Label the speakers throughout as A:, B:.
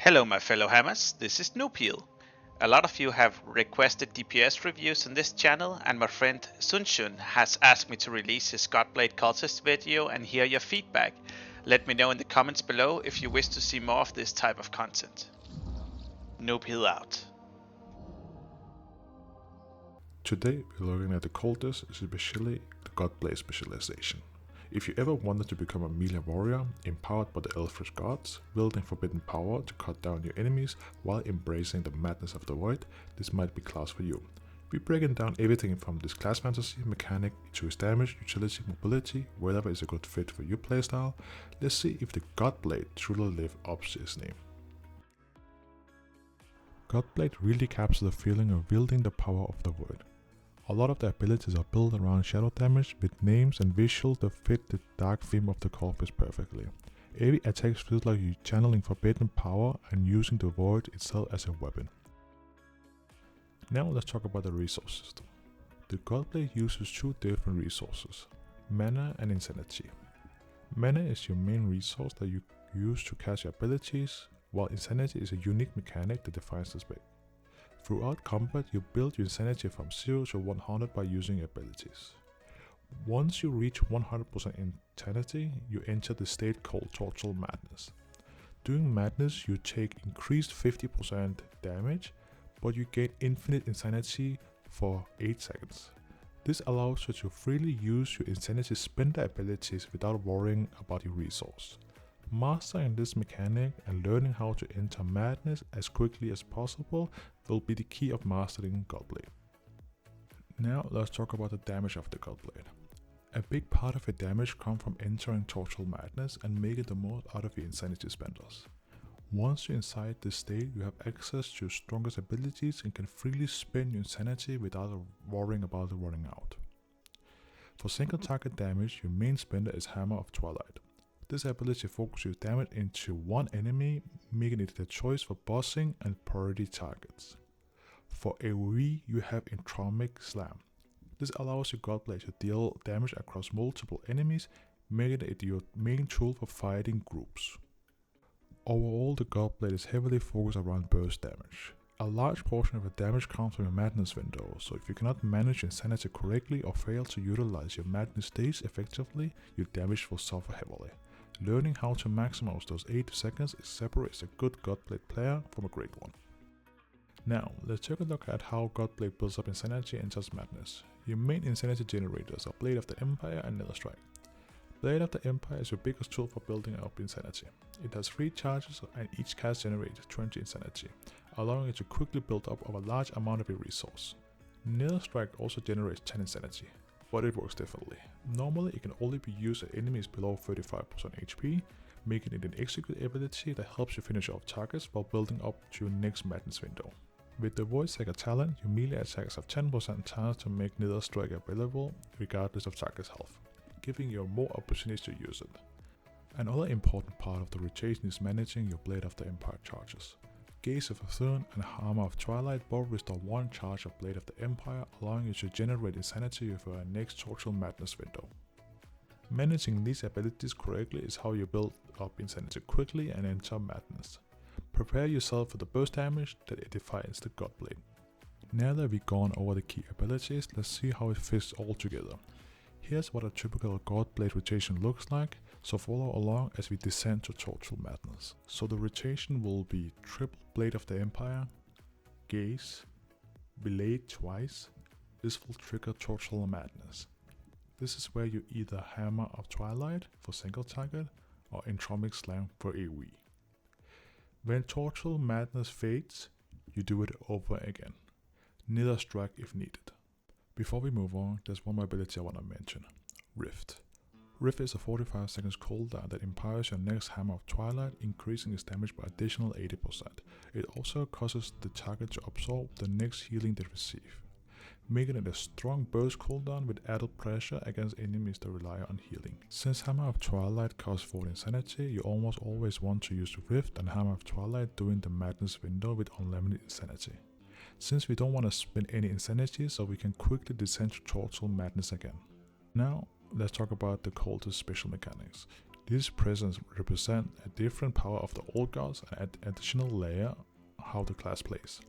A: Hello my fellow hammers, this is Nupil. A lot of you have requested DPS reviews on this channel, and my friend Tzunshun has asked me to release his Godblade Cultist video and hear your feedback. Let me know in the comments below if you wish to see more of this type of content. Nupil out.
B: Today we're looking at the Cultist, especially the Godblade Specialization. If you ever wanted to become a melee warrior, empowered by the Elfish gods, wielding forbidden power to cut down your enemies while embracing the madness of the void, this might be class for you. We're breaking down everything from this class fantasy mechanic to its damage, utility, mobility, whatever is a good fit for your playstyle. Let's see if the Godblade truly lives up to its name. Godblade really captures the feeling of wielding the power of the void. A lot of the abilities are built around shadow damage with names and visuals that fit the dark theme of the corpus perfectly. Every attack feels like you're channeling forbidden power and using the void itself as a weapon. Now let's talk about the resource system. The Godblade uses two different resources, mana and insanity. Mana is your main resource that you use to cast your abilities, while insanity is a unique mechanic that defines the spec. Throughout combat, you build your insanity from 0 to 100 by using your abilities. Once you reach 100% insanity, you enter the state called Total Madness. During Madness, you take increased 50% damage, but you gain infinite insanity for 8 seconds. This allows you to freely use your insanity spender abilities without worrying about your resource. Mastering this mechanic and learning how to enter madness as quickly as possible will be the key of mastering Godblade. Now let's talk about the damage of the Godblade. A big part of your damage comes from entering total madness and making the most out of your insanity spenders. Once you're inside this state, you have access to your strongest abilities and can freely spend your insanity without worrying about it running out. For single target damage, your main spender is Hammer of Twilight. This ability focuses damage into one enemy, making it the choice for bossing and priority targets. For AoE, you have Entropic Slam. This allows your Godblade to deal damage across multiple enemies, making it your main tool for fighting groups. Overall, the Godblade is heavily focused around burst damage. A large portion of the damage comes from your madness window, so if you cannot manage your insanity correctly or fail to utilize your madness stage effectively, your damage will suffer heavily. Learning how to maximize those 8 seconds separates a good Godblade player from a great one. Now, let's take a look at how Godblade builds up insanity and just madness. Your main insanity generators are Blade of the Empire and Netherstrike. Blade of the Empire is your biggest tool for building up insanity. It has 3 charges and each cast generates 20 insanity, allowing it to quickly build up of a large amount of your resource. Netherstrike also generates 10 insanity, but it works differently. Normally it can only be used at enemies below 35% HP, making it an execute ability that helps you finish off targets while building up to your next madness window. With the Void Seeker talent, your melee attacks have 10% chance to make Netherstrike available regardless of target's health, giving you more opportunities to use it. Another important part of the rotation is managing your Blade of the Empire charges. Gaze of Thune and Hammer of Twilight both restore 1 charge of Blade of the Empire, allowing you to generate insanity for your next Total Madness window. Managing these abilities correctly is how you build up insanity quickly and enter madness. Prepare yourself for the burst damage that defines the Godblade. Now that we've gone over the key abilities, let's see how it fits all together. Here's what a typical Godblade rotation looks like, so follow along as we descend to Total Madness. So the rotation will be triple Blade of the Empire, Gaze, Blade twice. This will trigger Total Madness. This is where you either Hammer of Twilight for single target or Entropic Slam for AoE. When Total Madness fades, you do it over again. Netherstrike if needed. Before we move on, there's one more ability I want to mention, Rift. Rift is a 45 seconds cooldown that empowers your next Hammer of Twilight, increasing its damage by additional 80%. It also causes the target to absorb the next healing they receive, making it a strong burst cooldown with added pressure against enemies that rely on healing. Since Hammer of Twilight costs 4 insanity, you almost always want to use Rift and Hammer of Twilight during the madness window with unlimited insanity, since we don't want to spend any insanity, so we can quickly descend to Total Madness again. Now, let's talk about the Cultist special mechanics. These presents represent a different power of the old gods and an additional layer how the class plays.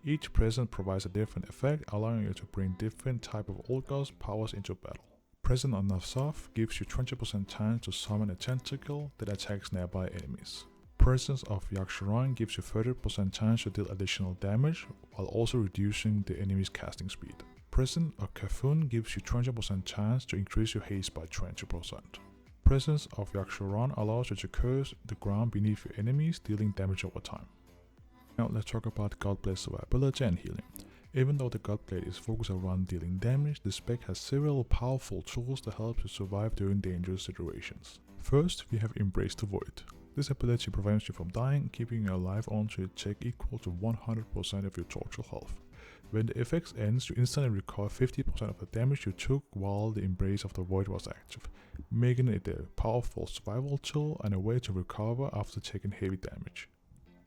B: Each present provides a different effect, allowing you to bring different type of old gods powers into battle. Present on Navsov gives you 20% chance to summon a tentacle that attacks nearby enemies. Presence of Yaksharon gives you 30% chance to deal additional damage, while also reducing the enemy's casting speed. Presence of Kafun gives you 20% chance to increase your haste by 20%. Presence of Yaksharon allows you to curse the ground beneath your enemies, dealing damage over time. Now let's talk about Godblade survivability and healing. Even though the Godblade is focused around dealing damage, the spec has several powerful tools to help you survive during dangerous situations. First, we have Embrace the Void. This ability prevents you from dying, keeping you alive until you take equal to 100% of your total health. When the effect ends, you instantly recover 50% of the damage you took while the Embrace of the Void was active, making it a powerful survival tool and a way to recover after taking heavy damage.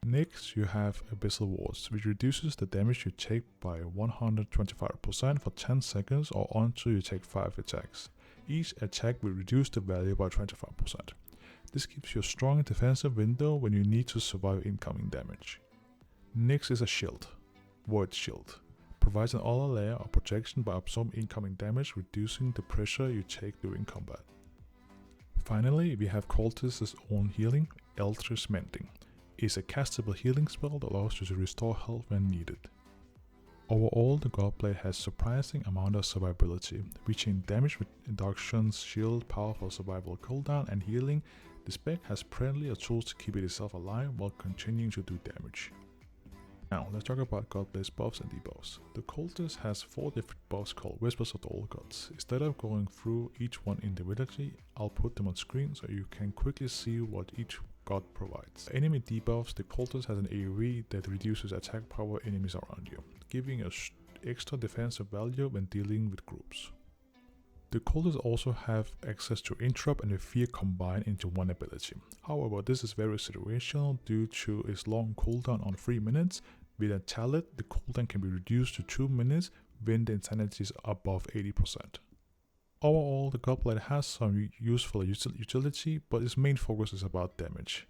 B: Next, you have Abyssal Wards, which reduces the damage you take by 125% for 10 seconds or until you take 5 attacks. Each attack will reduce the value by 25%. This gives you a strong defensive window when you need to survive incoming damage. Next is a Shield. Void Shield provides an other layer of protection by absorbing incoming damage, reducing the pressure you take during combat. Finally, we have Cultist's own healing, Eldritch Mending. Is a castable healing spell that allows you to restore health when needed. Overall, the Godblade has surprising amount of survivability, reaching damage reductions, shield, powerful survival cooldown, and healing. The spec has plenty of tools to keep itself alive while continuing to do damage. Now, let's talk about Godblade's buffs and debuffs. The Cultist has 4 different buffs called Whispers of the Old Gods. Instead of going through each one individually, I'll put them on screen so you can quickly see what each God provides. For enemy debuffs, the Cultist has an AoE that reduces attack power enemies around you, giving us extra defensive value when dealing with groups. The Cultists also have access to Interrupt and Fear combined into one ability. However, this is very situational due to its long cooldown on 3 minutes. With a talent, the cooldown can be reduced to 2 minutes when the insanity is above 80%. Overall, the Godblade has some useful utility, but its main focus is about damage.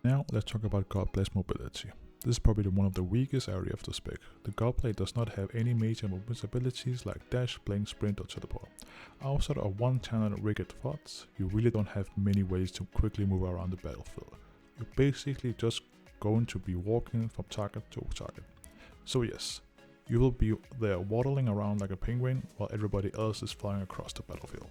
B: Now let's talk about Godblade's mobility. This is probably one of the weakest areas of the spec. The Godblade does not have any major movement abilities like dash, blink, sprint or teleport. Outside of one channel Rigged Thoughts, you really don't have many ways to quickly move around the battlefield. You're basically just going to be walking from target to target. So yes, you will be there waddling around like a penguin while everybody else is flying across the battlefield.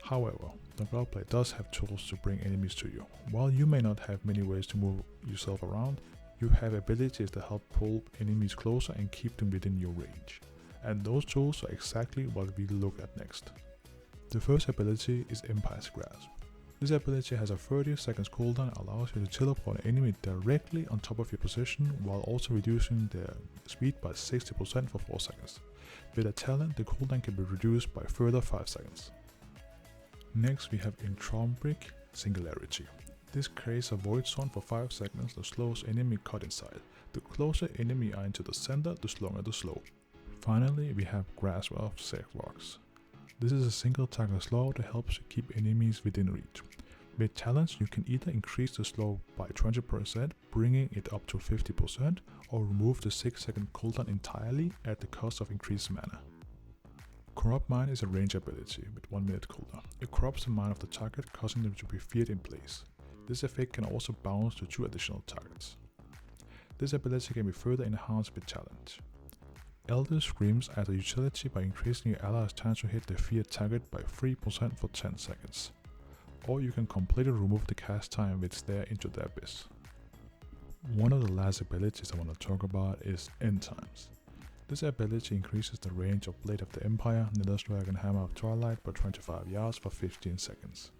B: However, the Godblade does have tools to bring enemies to you. While you may not have many ways to move yourself around, you have abilities to help pull enemies closer and keep them within your range. And those tools are exactly what we'll look at next. The first ability is Empire's Grasp. This ability has a 30 seconds cooldown and allows you to teleport an enemy directly on top of your position while also reducing their speed by 60% for 4 seconds. With a talent, the cooldown can be reduced by further 5 seconds. Next we have Entrombric Singularity. This creates a void zone for 5 seconds that slows enemy caught inside. The closer enemy are into the center, the slower the slow. Finally, we have Grasp of Zergvox. This is a single target slow that helps you keep enemies within reach. With talents, you can either increase the slow by 20%, bringing it up to 50%, or remove the 6 second cooldown entirely at the cost of increased mana. Corrupt Mind is a range ability with 1 minute cooldown. It corrupts the mind of the target, causing them to be feared in place. This effect can also bounce to 2 additional targets. This ability can be further enhanced with talent. Elder Screams adds a utility by increasing your allies' chance to hit the feared target by 3% for 10 seconds. Or you can completely remove the cast time with Stare into the Abyss. One of the last abilities I want to talk about is End Times. This ability increases the range of Blade of the Empire, Netherstrike and Hammer of Twilight by 25 yards for 15 seconds.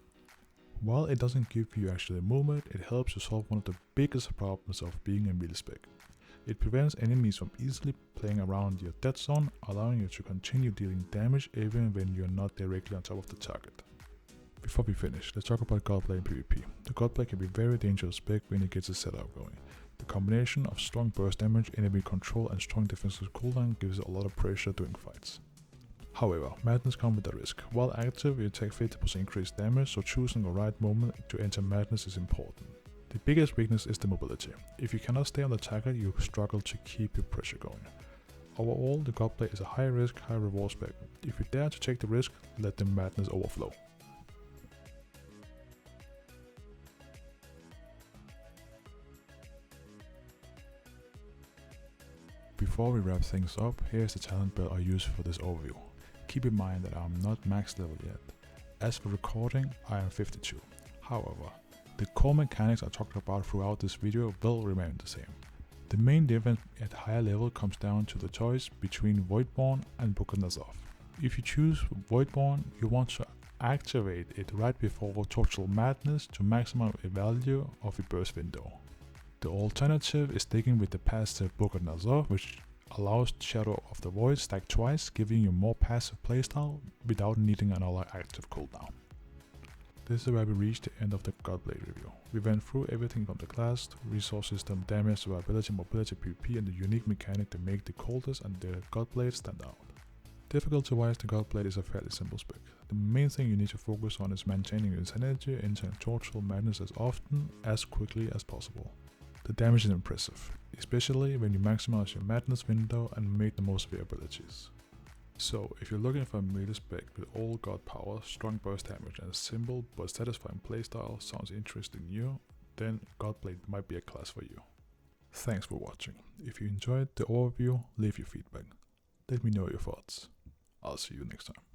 B: While it doesn't give you actual movement, it helps you solve one of the biggest problems of being a melee spec. It prevents enemies from easily playing around your dead zone, allowing you to continue dealing damage even when you're not directly on top of the target. Before we finish, let's talk about Godblade in PvP. The Godblade can be very dangerous spec when it gets its setup going. The combination of strong burst damage, enemy control and strong defensive cooldown gives it a lot of pressure during fights. However, madness comes with a risk. While active, you take 50% increased damage, so choosing the right moment to enter madness is important. The biggest weakness is the mobility. If you cannot stay on the target, you struggle to keep your pressure going. Overall, the Godblade is a high risk, high reward spec. If you dare to take the risk, let the madness overflow. Before we wrap things up, here's the talent build I use for this overview. Keep in mind that I am not max level yet. As for recording, I am 52. However, the core mechanics I talked about throughout this video will remain the same. The main difference at higher level comes down to the choice between Voidborn and Book of Nazov. If you choose Voidborn, you want to activate it right before Total Madness to maximize the value of the burst window. The alternative is sticking with the passive Book of Nazov, which allows Shadow of the Void stacked twice, giving you more passive playstyle without needing another active cooldown. This is where we reach the end of the Godblade review. We went through everything from the class, resource system, damage, survivability, mobility, PvP, and the unique mechanic to make the Cultist and the Godblade stand out. Difficulty-wise, the Godblade is a fairly simple spec. The main thing you need to focus on is maintaining your sanity, entering Total Madness as often, as quickly as possible. The damage is impressive, especially when you maximize your madness window and make the most of your abilities. So, if you're looking for a melee spec with all god power, strong burst damage and a simple but satisfying playstyle sounds interesting to you, then Godblade might be a class for you. Thanks for watching. If you enjoyed the overview, leave your feedback. Let me know your thoughts. I'll see you next time.